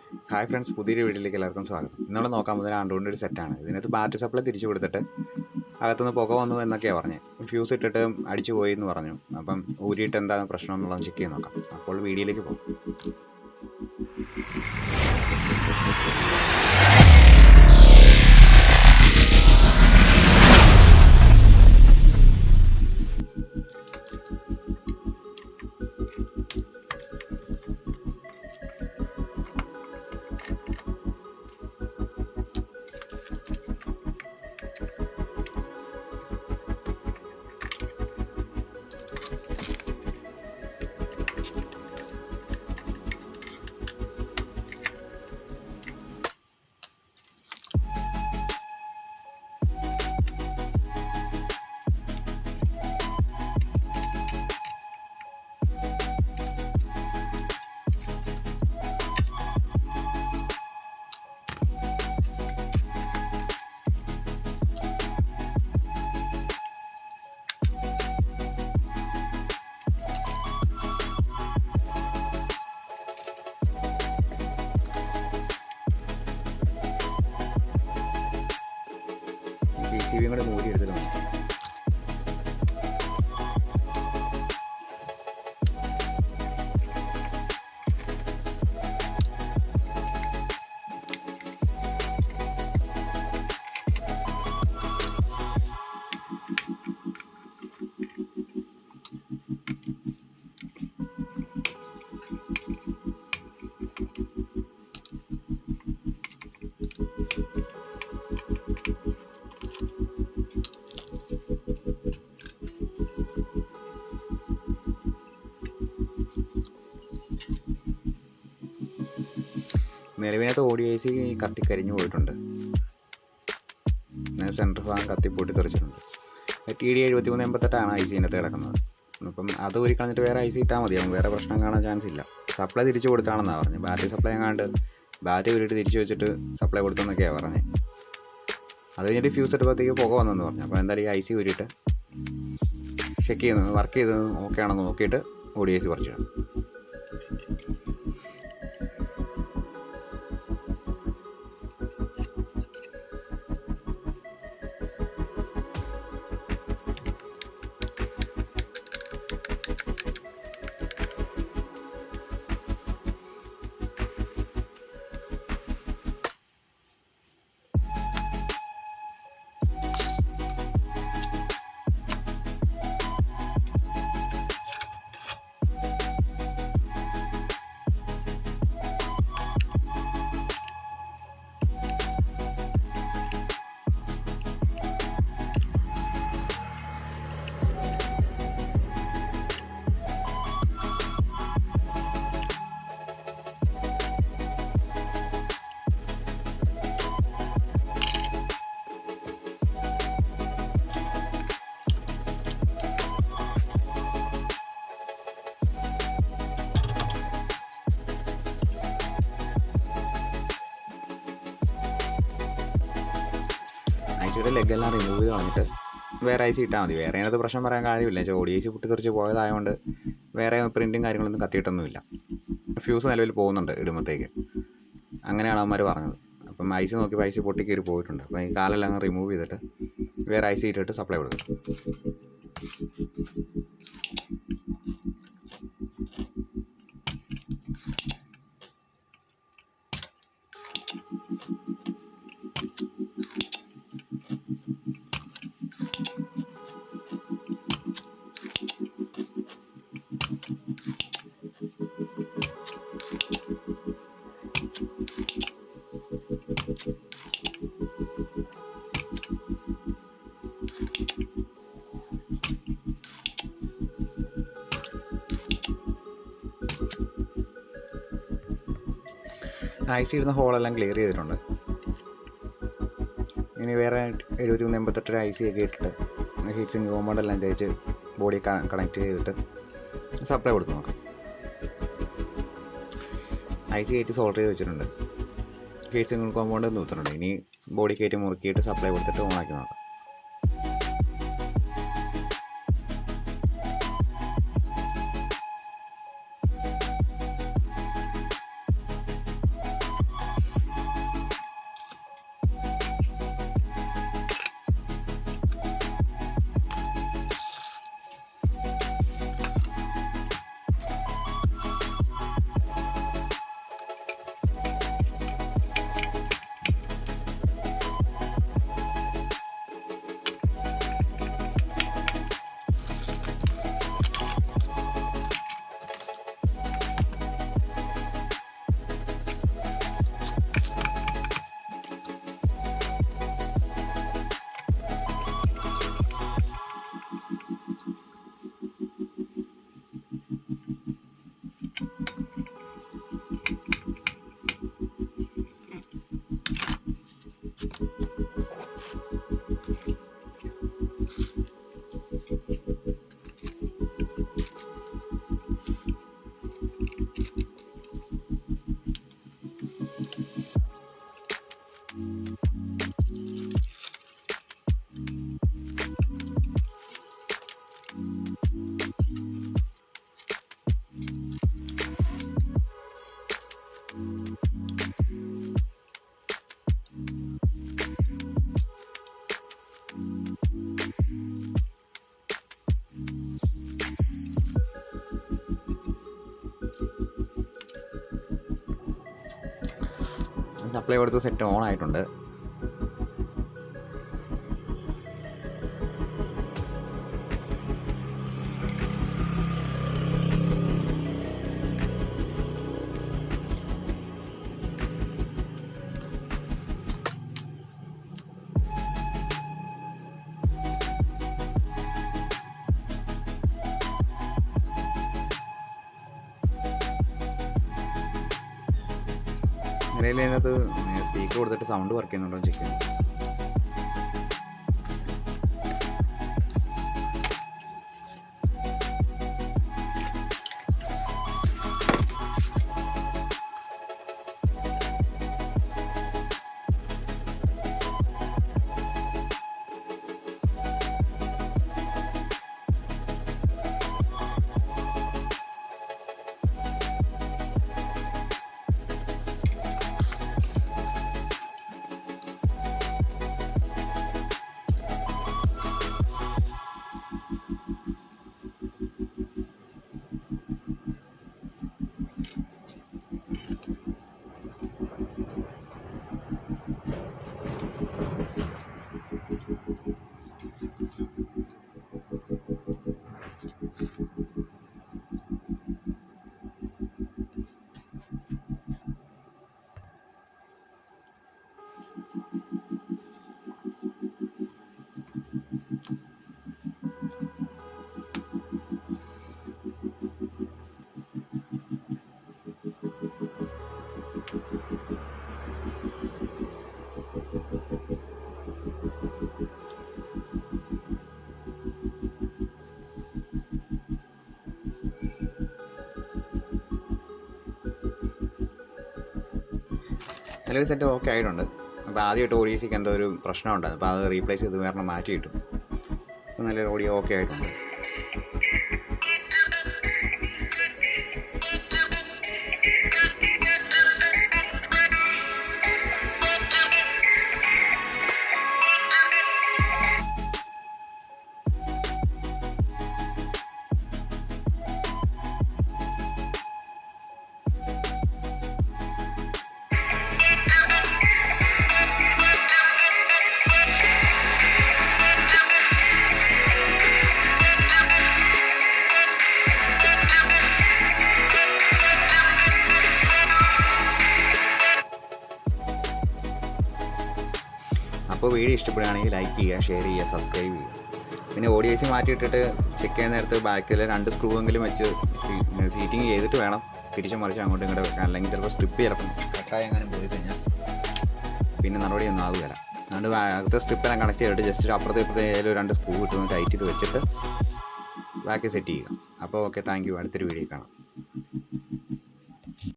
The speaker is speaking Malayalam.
ഹായ് ഫ്രണ്ട്സ്, പുതിയൊരു വീഡിയോയിലേക്ക് എല്ലാവർക്കും സ്വാഗതം. ഇന്നോട് നോക്കാൻ പോകുന്നത് ആൻഡ്രോയിഡിൻ്റെ ഒരു സെറ്റാണ്. ഇതിനകത്ത് ബാറ്ററി സപ്ലൈ തിരിച്ചു കൊടുത്തിട്ട് അകത്തുനിന്ന് പുക വന്നു എന്നൊക്കെയാണ് പറഞ്ഞത്. ഫ്യൂസ് ഇട്ടിട്ട് അടിച്ചു പോയി എന്ന് പറഞ്ഞു. അപ്പം ഊരിയിട്ട് എന്താണ് പ്രശ്നം എന്നുള്ളത് ചെക്ക് ചെയ്ത് നോക്കാം. അപ്പോൾ വീഡിയോയിലേക്ക് പോകും. PCB കൂടെ മൂടി എടുത്തിട്ടുണ്ട്. നിലവിനകത്ത് ODIC കത്തിക്കരിഞ്ഞു പോയിട്ടുണ്ട്. സെൻറ്റർ ഭാഗം കത്തിപ്പൊട്ടി തെറിച്ചിട്ടുണ്ട്. TD7388 IC-നകത്ത് കിടക്കുന്നത്. അപ്പം അത് ഊരി കളഞ്ഞിട്ട് വേറെ IC ഇട്ടാൽ മതിയാവും. വേറെ പ്രശ്നം കാണാൻ ചാൻസ് ഇല്ല. സപ്ലൈ തിരിച്ചു കൊടുത്താണെന്നാണ് പറഞ്ഞത്. ബാറ്ററി സപ്ലൈ എങ്ങാണ്ട് ബാറ്ററി ഊരിയിട്ട് തിരിച്ചു വെച്ചിട്ട് സപ്ലൈ കൊടുത്തെന്നൊക്കെയാണ് പറഞ്ഞത്. അത് കഴിഞ്ഞിട്ട് ഫ്യൂസ് ഇട്ടപ്പോഴത്തേക്ക് പുക വന്നെന്ന് പറഞ്ഞു. അപ്പോൾ എന്തായാലും ഈ IC ഊരിയിട്ട് ചെക്ക് ചെയ്യുന്നത് വർക്ക് ചെയ്ത് ഓക്കെ ആണെന്ന് നോക്കിയിട്ട് ODIC പറിച്ചിടാം. ICയുടെ ലെഗെല്ലാം റിമൂവ് ചെയ്ത് കളഞ്ഞിട്ട് വേറെ IC ഇട്ടാൽ മതി. വേറെ അതിനകത്ത് പ്രശ്നം പറയാൻ കാര്യമില്ല. ODIC പൊട്ടിത്തെറിച്ച് പോയതായതുകൊണ്ട് വേറെ പ്രിൻറ്റും കാര്യങ്ങളൊന്നും കത്തിയിട്ടൊന്നുമില്ല. ഫ്യൂസ് നിലവിൽ പോകുന്നുണ്ട് ഇടുമ്പോഴത്തേക്ക്. അങ്ങനെയാണ് അവന്മാർ പറഞ്ഞത്. അപ്പം IC നോക്കിയപ്പോൾ IC പൊട്ടി കയറി പോയിട്ടുണ്ട്. അപ്പം ഈ കാലെല്ലാം റിമൂവ് ചെയ്തിട്ട് വേറെ IC ഇട്ടിട്ട് സപ്ലൈ കൊടുക്കും. IC ഇടുന്ന ഹോളെല്ലാം ക്ലിയർ ചെയ്തിട്ടുണ്ട്. ഇനി വേറെ 7388 IC ഒക്കെ ഇട്ടിട്ട് ഹീറ്റ് സിങ്ക് കോമ്പൗണ്ടെല്ലാം തേച്ച് ബോഡി കണക്ട് ചെയ്തിട്ട് സപ്ലൈ കൊടുത്ത് നോക്കാം. IC കയറ്റി സോൾഡർ ചെയ്ത് വെച്ചിട്ടുണ്ട്. ഹീറ്റ് സിങ്ക് കോമ്പൗണ്ട് നൂത്തുന്നുണ്ട്. ഇനി ബോഡി കയറ്റി മുറുക്കിയിട്ട് സപ്ലൈ കൊടുത്തിട്ട് ഓണാക്കി നോക്കാം. സപ്ലൈ കൊടുത്ത് സെറ്റ് ഓൺ ആയിട്ടുണ്ട്. നിലയിൽ അതിനകത്ത് സ്പീക്കർ കൊടുത്തിട്ട് സൗണ്ട് വർക്ക് ചെയ്യുന്നുണ്ടോ ചെക്ക് ചെയ്യണം. നിലവിൽ സെറ്റ് ഓക്കെ ആയിട്ടുണ്ട്. അപ്പോൾ ആദ്യമായിട്ട് ODCക്ക് എന്തോ ഒരു പ്രശ്നം ഉണ്ടായിരുന്നു. അപ്പോൾ അത് റീപ്ലേസ് ചെയ്ത് വേറെ മാറ്റി കിട്ടും. അപ്പോൾ നല്ല ഓഡിയോ ഓക്കെ ആയിട്ടുണ്ട്. അപ്പോൾ വീഡിയോ ഇഷ്ടപ്പെടുകയാണെങ്കിൽ ലൈക്ക് ചെയ്യുക, ഷെയർ ചെയ്യുക, സബ്സ്ക്രൈബ് ചെയ്യുക. പിന്നെ ODC മാറ്റിയിട്ടിട്ട് ചെക്ക് ചെയ്യുന്ന നേരത്ത് ബാക്കിൽ 2 സ്ക്രൂ എങ്കിലും വെച്ച് സീറ്റിംഗ് ചെയ്തിട്ട് വേണം തിരിച്ചും മറിച്ച് അങ്ങോട്ടും ഇങ്ങോട്ട് വെക്കാൻ. അല്ലെങ്കിൽ ചിലപ്പോൾ സ്ട്രിപ്പ് ചിലപ്പം കട്ടായി എങ്ങാനും പോയി കഴിഞ്ഞാൽ പിന്നെ നടപടിയൊന്നും ആവുകയില്ല. അതുകൊണ്ട് അകത്തെ സ്ട്രിപ്പെല്ലാം കണക്ട് ചെയ്തിട്ട് ജസ്റ്റ് അപ്പുറത്തെ ഇപ്പുറത്തെ ഏതെങ്കിലും 2 സ്ക്രൂ ഇട്ട് ടൈറ്റ് ചെയ്ത് വെച്ചിട്ട് ബാക്കി സെറ്റ് ചെയ്യുക. അപ്പോൾ ഓക്കെ, താങ്ക് യു. അടുത്തൊരു വീഡിയോ കാണാം.